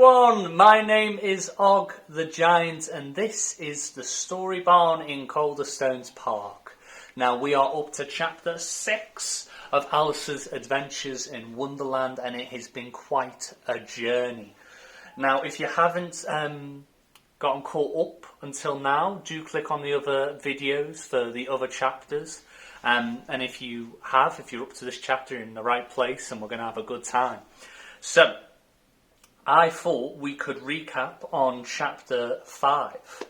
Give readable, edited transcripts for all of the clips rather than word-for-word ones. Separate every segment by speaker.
Speaker 1: everyone, my name is Og the Giant and this is the Storybarn in Calderstones Park. Now we are up to chapter 6 of Alice's adventures in Wonderland and it has been quite a journey. Now if you haven't gotten caught up until now, do click on the other videos for the other chapters. And if you're up to this chapter, you're in the right place and we're going to have a good time. So, I thought we could recap on chapter 5,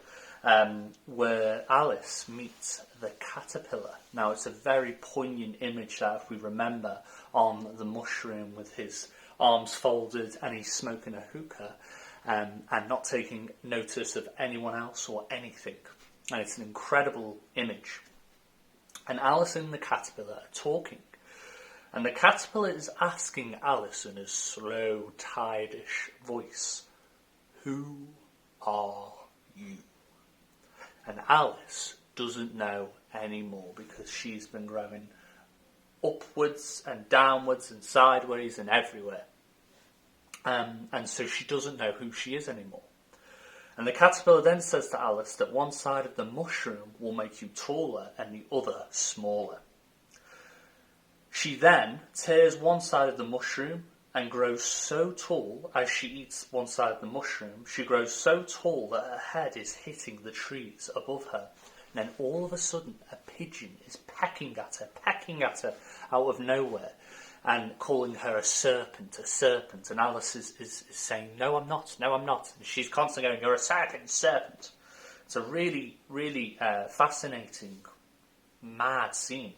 Speaker 1: where Alice meets the caterpillar. Now, it's a very poignant image that, if we remember, on the mushroom with his arms folded and he's smoking a hookah and not taking notice of anyone else or anything. And it's an incredible image. And Alice and the caterpillar are talking. And the caterpillar is asking Alice in a slow, tired-ish voice, "Who are you?" And Alice doesn't know anymore because she's been growing upwards and downwards and sideways and everywhere. And so she doesn't know who she is anymore. And the caterpillar then says to Alice that one side of the mushroom will make you taller and the other smaller. She then tears one side of the mushroom and grows so tall as she eats one side of the mushroom. She grows so tall that her head is hitting the trees above her. And then all of a sudden a pigeon is pecking at her out of nowhere and calling her a serpent. And Alice is saying, no I'm not. And she's constantly going, "You're a serpent. It's a really, really fascinating, mad scene.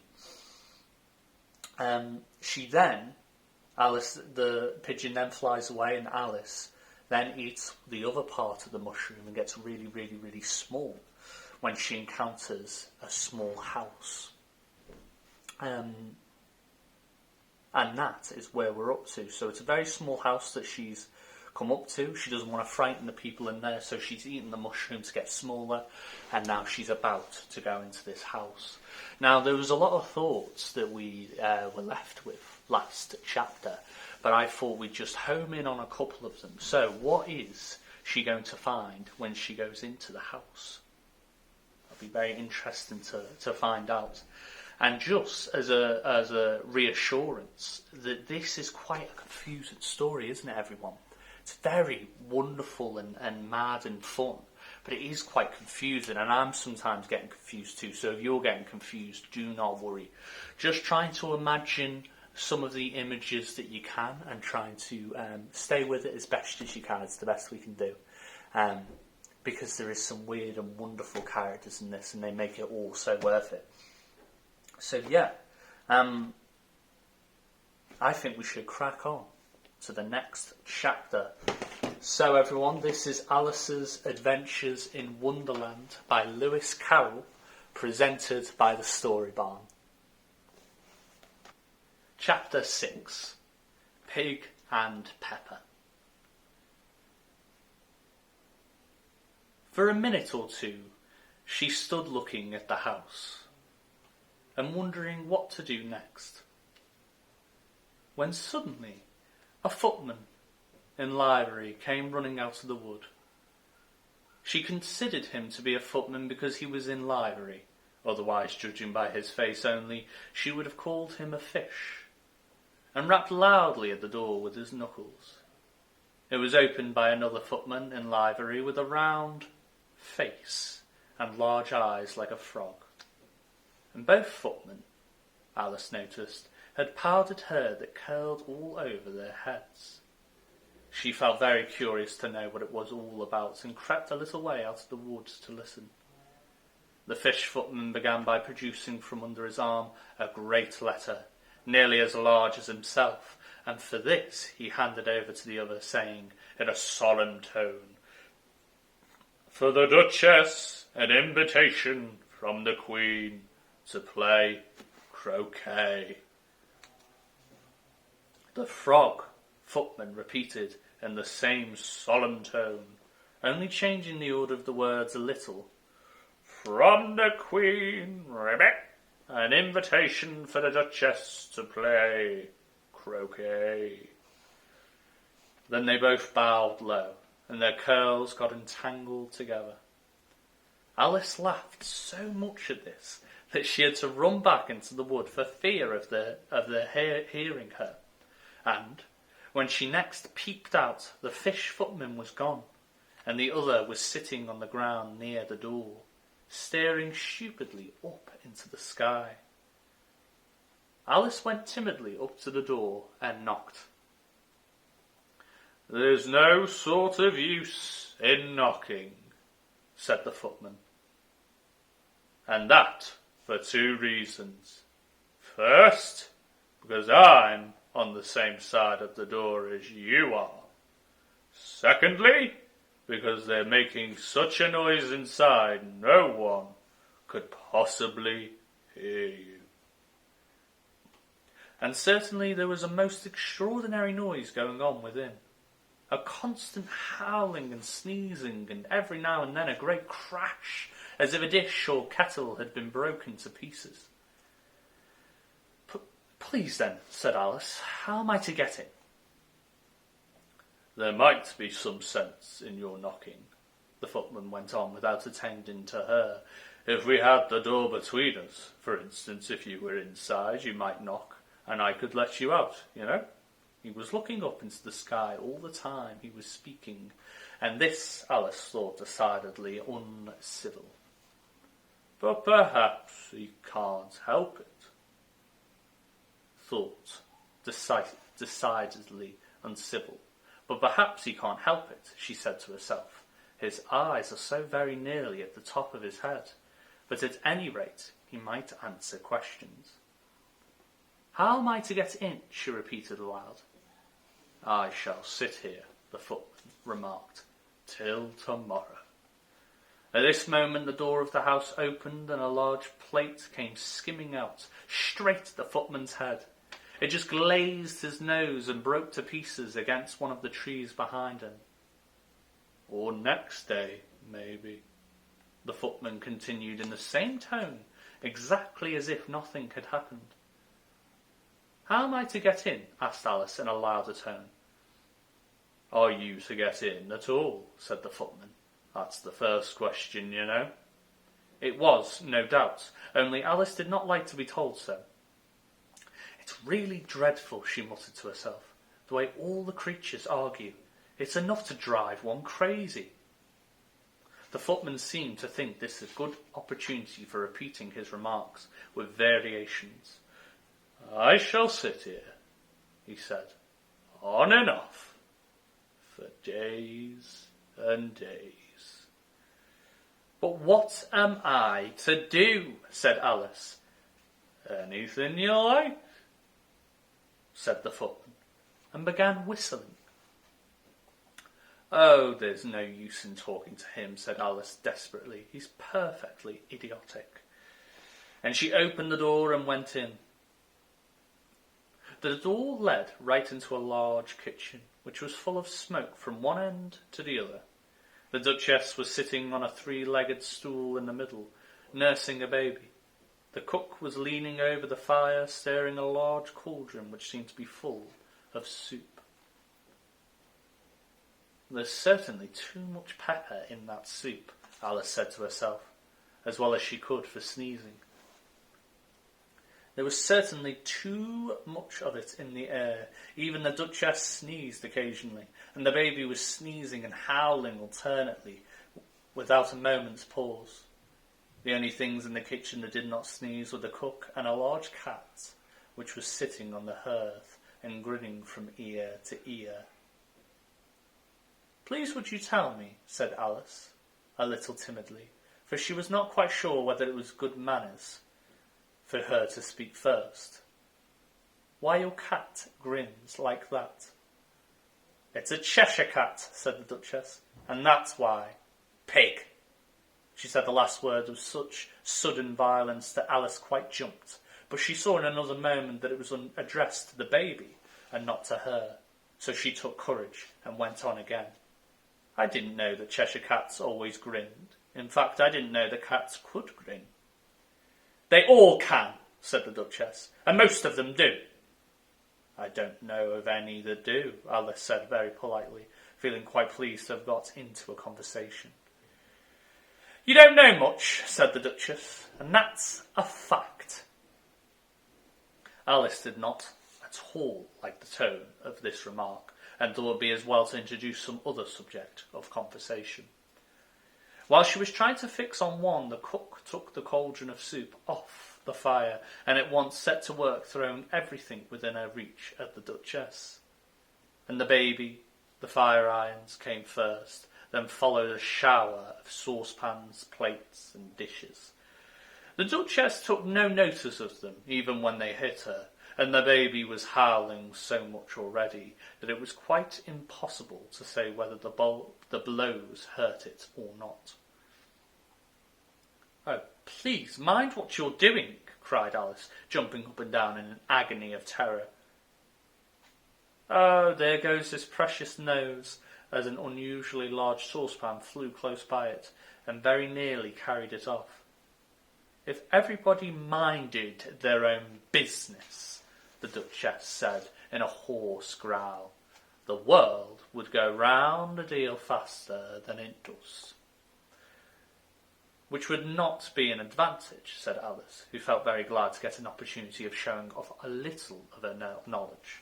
Speaker 1: The pigeon then flies away and Alice then eats the other part of the mushroom and gets really, really, really small when she encounters a small house. And that is where we're up to. So it's a very small house that she's come up to. She doesn't want to frighten the people in there, so she's eaten the mushroom to get smaller, and now she's about to go into this house. Now, there was a lot of thoughts that we were left with last chapter, but I thought we'd just home in on a couple of them. So, what is she going to find when she goes into the house? It'll be very interesting to find out. And just as a reassurance that this is quite a confusing story, isn't it, everyone? It's very wonderful and mad and fun, but it is quite confusing, and I'm sometimes getting confused too, so if you're getting confused, do not worry. Just trying to imagine some of the images that you can and trying to stay with it as best as you can. It's the best we can do. Because there is some weird and wonderful characters in this, and they make it all so worth it. So yeah, I think we should crack on to the next chapter. So everyone, this is Alice's Adventures in Wonderland by Lewis Carroll, presented by the Storybarn. Chapter 6, Pig and Pepper. For a minute or two, she stood looking at the house and wondering what to do next, when suddenly a footman in livery came running out of the wood. She considered him to be a footman because he was in livery, otherwise, judging by his face only, she would have called him a fish, and rapped loudly at the door with his knuckles. It was opened by another footman in livery with a round face and large eyes like a frog. And both footmen, Alice noticed, had powdered hair that curled all over their heads. She felt very curious to know what it was all about and crept a little way out of the woods to listen. The fish footman began by producing from under his arm a great letter, nearly as large as himself, and for this he handed over to the other, saying in a solemn tone, "For the Duchess, an invitation from the Queen to play croquet." The frog footman repeated in the same solemn tone, only changing the order of the words a little. "From the Queen, ribbit, an invitation for the Duchess to play croquet." Then they both bowed low, and their curls got entangled together. Alice laughed so much at this that she had to run back into the wood for fear of their hearing her. And when she next peeped out, the fish footman was gone, and the other was sitting on the ground near the door, staring stupidly up into the sky. Alice went timidly up to the door and knocked. "There's no sort of use in knocking," said the footman. "And that for 2 reasons. First, because I'm on the same side of the door as you are. Secondly, because they're making such a noise inside no one could possibly hear you." And certainly there was a most extraordinary noise going on within. A constant howling and sneezing, and every now and then a great crash, as if a dish or kettle had been broken to pieces. "Please then," said Alice, "how am I to get in?" "There might be some sense in your knocking," the footman went on without attending to her. "If we had the door between us, for instance, if you were inside, you might knock, and I could let you out, you know." He was looking up into the sky all the time he was speaking, and this Alice thought decidedly uncivil. "But perhaps he can't help it." Thought decidedly uncivil. "But perhaps he can't help it," she said to herself. "His eyes are so very nearly at the top of his head. But at any rate he might answer questions." "How am I to get in?" she repeated aloud. "I shall sit here," the footman remarked, "till tomorrow." At this moment the door of the house opened, and a large plate came skimming out, straight at the footman's head. It just glazed his nose and broke to pieces against one of the trees behind him. "Or next day, maybe," the footman continued in the same tone, exactly as if nothing had happened. "How am I to get in?" asked Alice in a louder tone. "Are you to get in at all?" said the footman. "That's the first question, you know." It was, no doubt, only Alice did not like to be told so. "It's really dreadful," she muttered to herself, "the way all the creatures argue. It's enough to drive one crazy." The footman seemed to think this a good opportunity for repeating his remarks with variations. "I shall sit here," he said, "on and off, for days and days." "But what am I to do?" said Alice. "Anything you like," said the footman, and began whistling. "Oh, there's no use in talking to him," said Alice desperately. "He's perfectly idiotic." And she opened the door and went in. The door led right into a large kitchen, which was full of smoke from one end to the other. The Duchess was sitting on a 3-legged stool in the middle, nursing a baby. The cook was leaning over the fire, stirring a large cauldron which seemed to be full of soup. "There's certainly too much pepper in that soup," Alice said to herself, as well as she could for sneezing. There was certainly too much of it in the air. Even the Duchess sneezed occasionally, and the baby was sneezing and howling alternately, without a moment's pause. The only things in the kitchen that did not sneeze were the cook and a large cat, which was sitting on the hearth and grinning from ear to ear. "Please would you tell me," said Alice, a little timidly, for she was not quite sure whether it was good manners for her to speak first, "why your cat grins like that?" "It's a Cheshire cat," said the Duchess, "and that's why." "Pig!" She said the last word with such sudden violence that Alice quite jumped, but she saw in another moment that it was addressed to the baby and not to her, so she took courage and went on again. "I didn't know that Cheshire cats always grinned. In fact, I didn't know that cats could grin." "They all can," said the Duchess, "and most of them do." I don't know of any that do, Alice said very politely, feeling quite pleased to have got into a conversation. You don't know much, said the Duchess, and that's a fact. Alice did not at all like the tone of this remark, and thought it would be as well to introduce some other subject of conversation. While she was trying to fix on one, the cook took the cauldron of soup off the fire, and at once set to work throwing everything within her reach at the Duchess. And the baby, the fire irons, came first, then followed a shower of saucepans, plates, and dishes. The Duchess took no notice of them, even when they hit her, and the baby was howling so much already that it was quite impossible to say whether the blows hurt it or not. Oh, please, mind what you're doing, cried Alice, jumping up and down in an agony of terror. Oh, there goes this precious nose, as an unusually large saucepan flew close by it, and very nearly carried it off. If everybody minded their own business, the Duchess said in a hoarse growl, the world would go round a deal faster than it does. Which would not be an advantage, said Alice, who felt very glad to get an opportunity of showing off a little of her knowledge.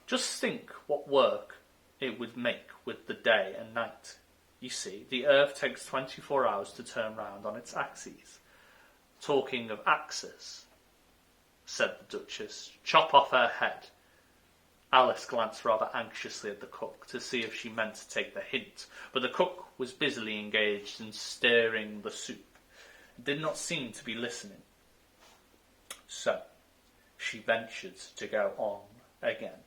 Speaker 1: Just think what work it would make with the day and night. You see, the earth takes 24 hours to turn round on its axes. Talking of axes, said the Duchess, chop off her head. Alice glanced rather anxiously at the cook to see if she meant to take the hint, but the cook was busily engaged in stirring the soup and did not seem to be listening. So she ventured to go on again.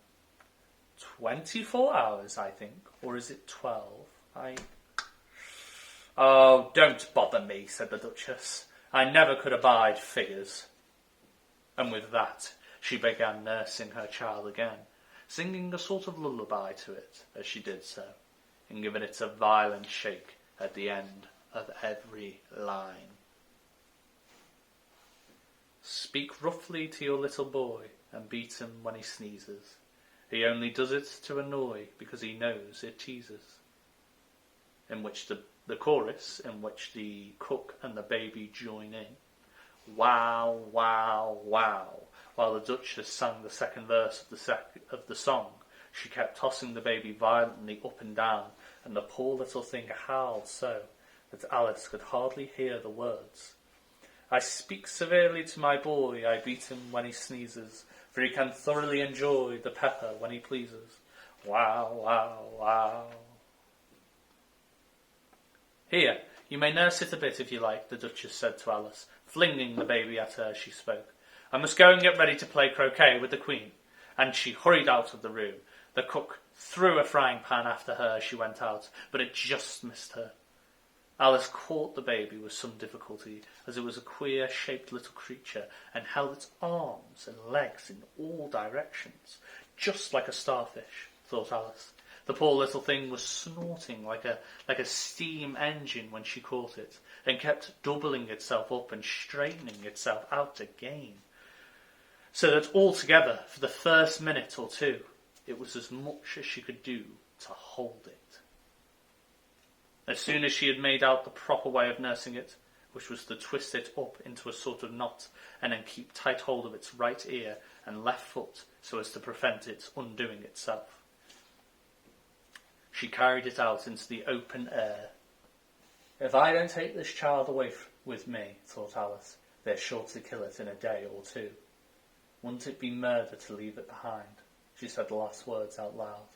Speaker 1: 24 hours, I think, or is it 12? Oh, don't bother me, said the Duchess. I never could abide figures. And with that, she began nursing her child again, singing a sort of lullaby to it as she did so, and giving it a violent shake at the end of every line. Speak roughly to your little boy, and beat him when he sneezes. He only does it to annoy, because he knows it teases. In which the chorus, in which the cook and the baby join in. Wow, wow, wow. While the Duchess sang the second verse of the song, she kept tossing the baby violently up and down, and the poor little thing howled so that Alice could hardly hear the words. I speak severely to my boy, I beat him when he sneezes, for he can thoroughly enjoy the pepper when he pleases. Wow, wow, wow. Here, you may nurse it a bit if you like, the Duchess said to Alice, flinging the baby at her as she spoke. I must go and get ready to play croquet with the Queen. And she hurried out of the room. The cook threw a frying pan after her as she went out, but it just missed her. Alice caught the baby with some difficulty, as it was a queer-shaped little creature, and held its arms and legs in all directions, just like a starfish, thought Alice. The poor little thing was snorting like a steam engine when she caught it, and kept doubling itself up and straightening itself out again, so that altogether, for the first minute or two, it was as much as she could do to hold it. As soon as she had made out the proper way of nursing it, which was to twist it up into a sort of knot, and then keep tight hold of its right ear and left foot so as to prevent its undoing itself, she carried it out into the open air. If I don't take this child away with me, thought Alice, they're sure to kill it in a day or two. Wouldn't it be murder to leave it behind? She said the last words out loud,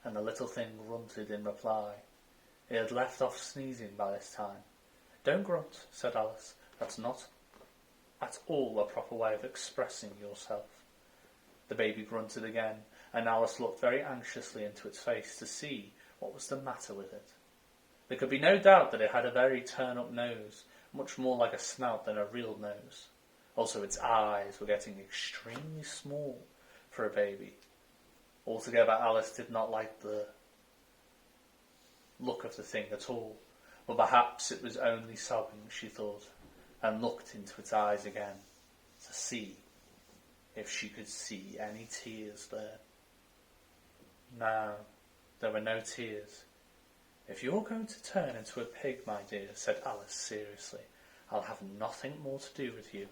Speaker 1: and the little thing grunted in reply. It had left off sneezing by this time. Don't grunt, said Alice. That's not at all a proper way of expressing yourself. The baby grunted again, and Alice looked very anxiously into its face to see what was the matter with it. There could be no doubt that it had a very turn-up nose, much more like a snout than a real nose. Also, its eyes were getting extremely small for a baby. Altogether, Alice did not like the look of the thing at all, but perhaps it was only sobbing, she thought, and looked into its eyes again to see if she could see any tears there. No, there were no tears. "If you're going to turn into a pig, my dear," said Alice seriously, "I'll have nothing more to do with you.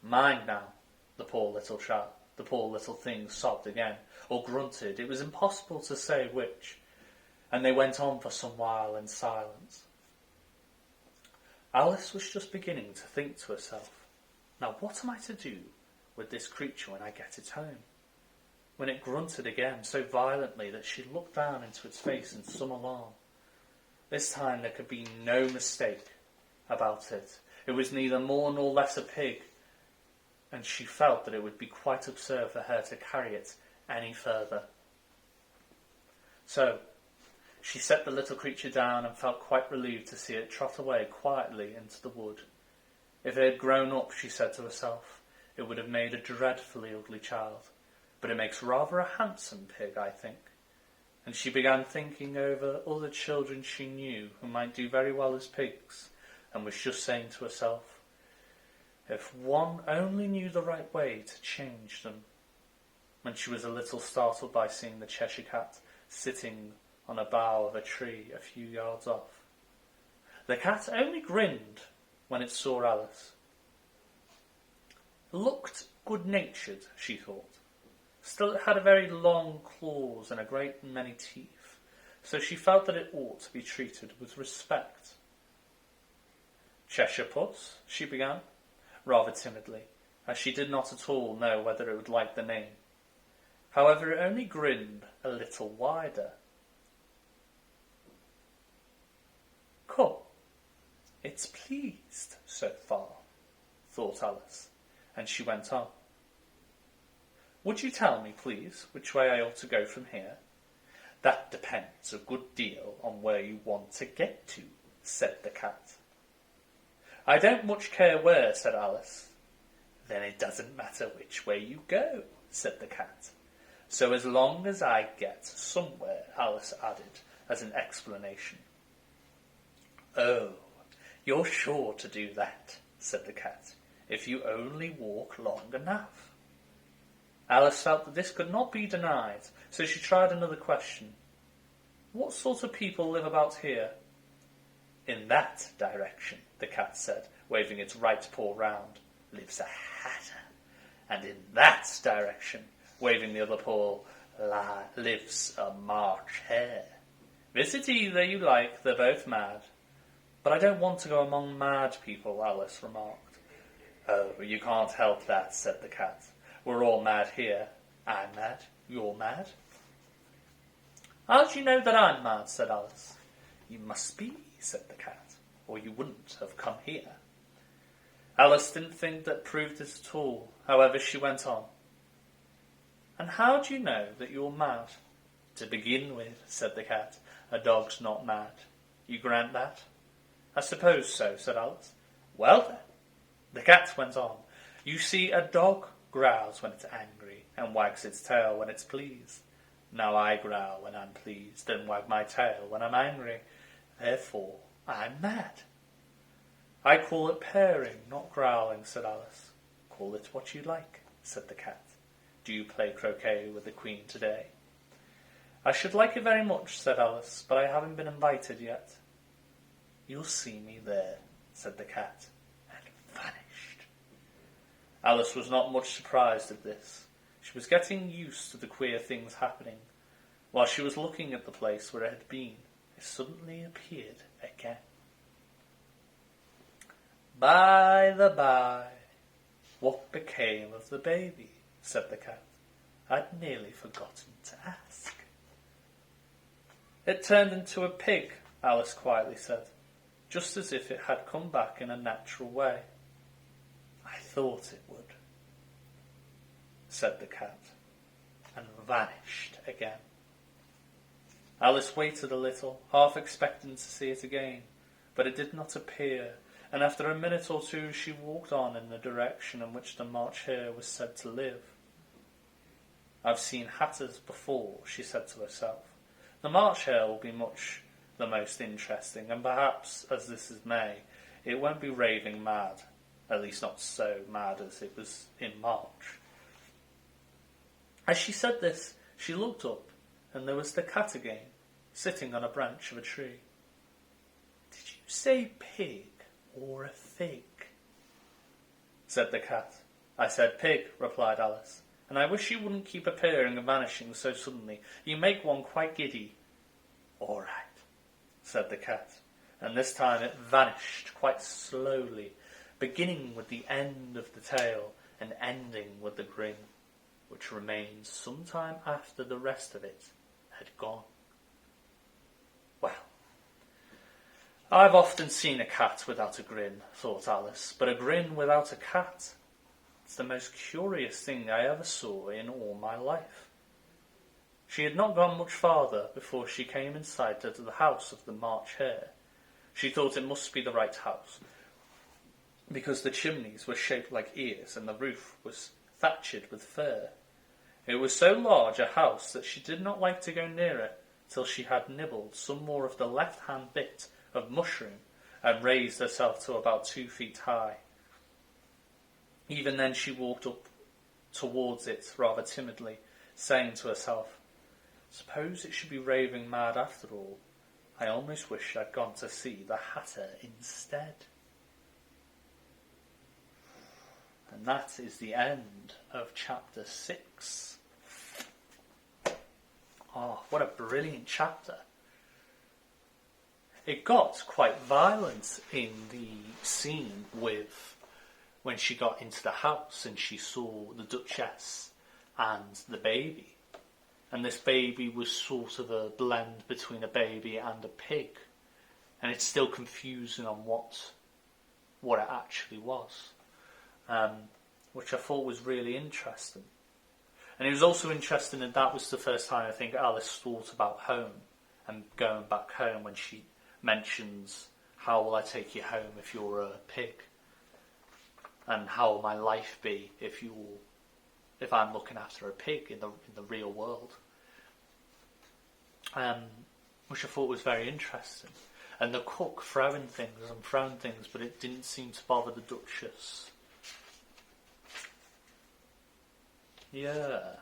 Speaker 1: Mind now." The poor little thing sobbed again, or grunted, it was impossible to say which, and they went on for some while in silence. Alice was just beginning to think to herself, "Now what am I to do with this creature when I get it home?" when it grunted again so violently that she looked down into its face in some alarm. This time there could be no mistake about it. It was neither more nor less a pig, and she felt that it would be quite absurd for her to carry it any further. So she set the little creature down and felt quite relieved to see it trot away quietly into the wood. If it had grown up, she said to herself, it would have made a dreadfully ugly child, but it makes rather a handsome pig, I think. And she began thinking over other children she knew who might do very well as pigs, and was just saying to herself, if one only knew the right way to change them, when she was a little startled by seeing the Cheshire Cat sitting on a bough of a tree a few yards off. The cat only grinned when it saw Alice. It looked good-natured, she thought. Still, it had a very long claws and a great many teeth, so she felt that it ought to be treated with respect. "Cheshire Puss," she began, rather timidly, as she did not at all know whether it would like the name. However, it only grinned a little wider. "Come, it's pleased so far," thought Alice, and she went on. "Would you tell me, please, which way I ought to go from here?" "That depends a good deal on where you want to get to," said the cat. "I don't much care where," said Alice. "Then it doesn't matter which way you go," said the cat. "So as long as I get somewhere," Alice added as an explanation. "Oh, you're sure to do that," said the cat, "if you only walk long enough." Alice felt that this could not be denied, so she tried another question. "What sort of people live about here?" "In that direction," the cat said, waving its right paw round, "lives a hatter, and in that direction," waving the other paw, "lives a March hare. Visit either you like, they're both mad." "But I don't want to go among mad people," Alice remarked. "Oh, you can't help that," said the cat. "We're all mad here. I'm mad, you're mad." "How do you know that I'm mad?" said Alice. "You must be," said the cat, "or you wouldn't have come here." Alice didn't think that proved it at all. However, she went on. "And how do you know that you're mad?" "To begin with," said the cat, "a dog's not mad. You grant that?" "I suppose so," said Alice. "Well then," the cat went on, "you see, a dog growls when it's angry and wags its tail when it's pleased. Now I growl when I'm pleased and wag my tail when I'm angry. Therefore, I'm mad." "I call it purring, not growling," said Alice. "Call it what you like," said the cat. "Do you play croquet with the Queen today?" "I should like it very much," said Alice, "but I haven't been invited yet." "You'll see me there," said the cat, and vanished. Alice was not much surprised at this. She was getting used to the queer things happening. While she was looking at the place where it had been, it suddenly appeared again. "By the by, what became of the baby?" said the cat. "I'd nearly forgotten to ask." "It turned into a pig," Alice quietly said, "just as if it had come back in a natural way." "I thought it would," said the cat, and vanished again. Alice waited a little, half expecting to see it again, but it did not appear, and after a minute or two she walked on in the direction in which the March hare was said to live. "I've seen hatters before," she said to herself. "The March hare will be much the most interesting, and perhaps, as this is May, it won't be raving mad, at least not so mad as it was in March. As she said this, she looked up, and there was the cat again, sitting on a branch of a tree. "Did you say pig or a fig?" said the cat. "I said pig," replied Alice, "and I wish you wouldn't keep appearing and vanishing so suddenly. You make one quite giddy." "All right," said the cat, and this time it vanished quite slowly, beginning with the end of the tail and ending with the grin, which remained some time after the rest of it had gone. Well, I've often seen a cat without a grin, thought Alice, but a grin without a cat, it's the most curious thing I ever saw in all my life. She had not gone much farther before she came in sight of the house of the March Hare. She thought it must be the right house, because the chimneys were shaped like ears and the roof was thatched with fur. It was so large a house that she did not like to go near it till she had nibbled some more of the left-hand bit of mushroom and raised herself to about 2 feet high. Even then she walked up towards it rather timidly, saying to herself, "Suppose it should be raving mad after all. I almost wish I'd gone to see the Hatter instead." And that is the end of chapter 6. Oh, what a brilliant chapter. It got quite violent in the scene with when she got into the house and she saw the Duchess and the baby. And this baby was sort of a blend between a baby and a pig. And it's still confusing on what it actually was. Which I thought was really interesting. And it was also interesting that was the first time I think Alice thought about home and going back home when she mentions, "How will I take you home if you're a pig? And how will my life be if I'm looking after a pig in the real world?" Which I thought was very interesting. And the cook throwing things, but it didn't seem to bother the Duchess. Yeah.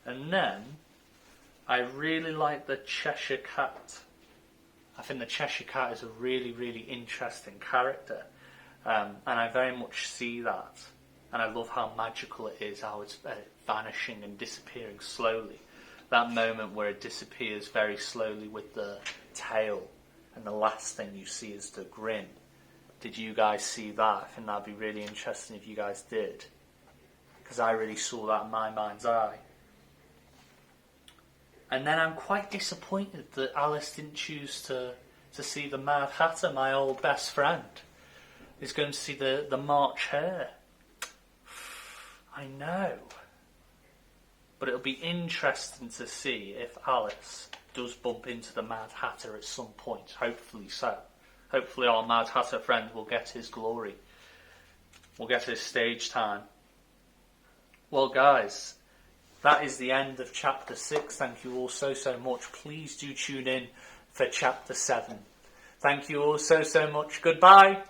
Speaker 1: And then I really like the Cheshire Cat. I think the Cheshire Cat is a really, really interesting character. And I very much see that. And I love how magical it is, how it's vanishing and disappearing slowly. That moment where it disappears very slowly with the tail, and the last thing you see is the grin. Did you guys see that? I think that'd be really interesting if you guys did, because I really saw that in my mind's eye. And then I'm quite disappointed that Alice didn't choose to see the Mad Hatter, my old best friend. Is going to see the March Hare. I know. But it'll be interesting to see if Alice does bump into the Mad Hatter at some point. Hopefully so. Hopefully our Mad Hatter friend will get his glory. Will get his stage time. Well, guys, that is the end of chapter 6. Thank you all so much. Please do tune in for chapter 7. Thank you all so much. Goodbye.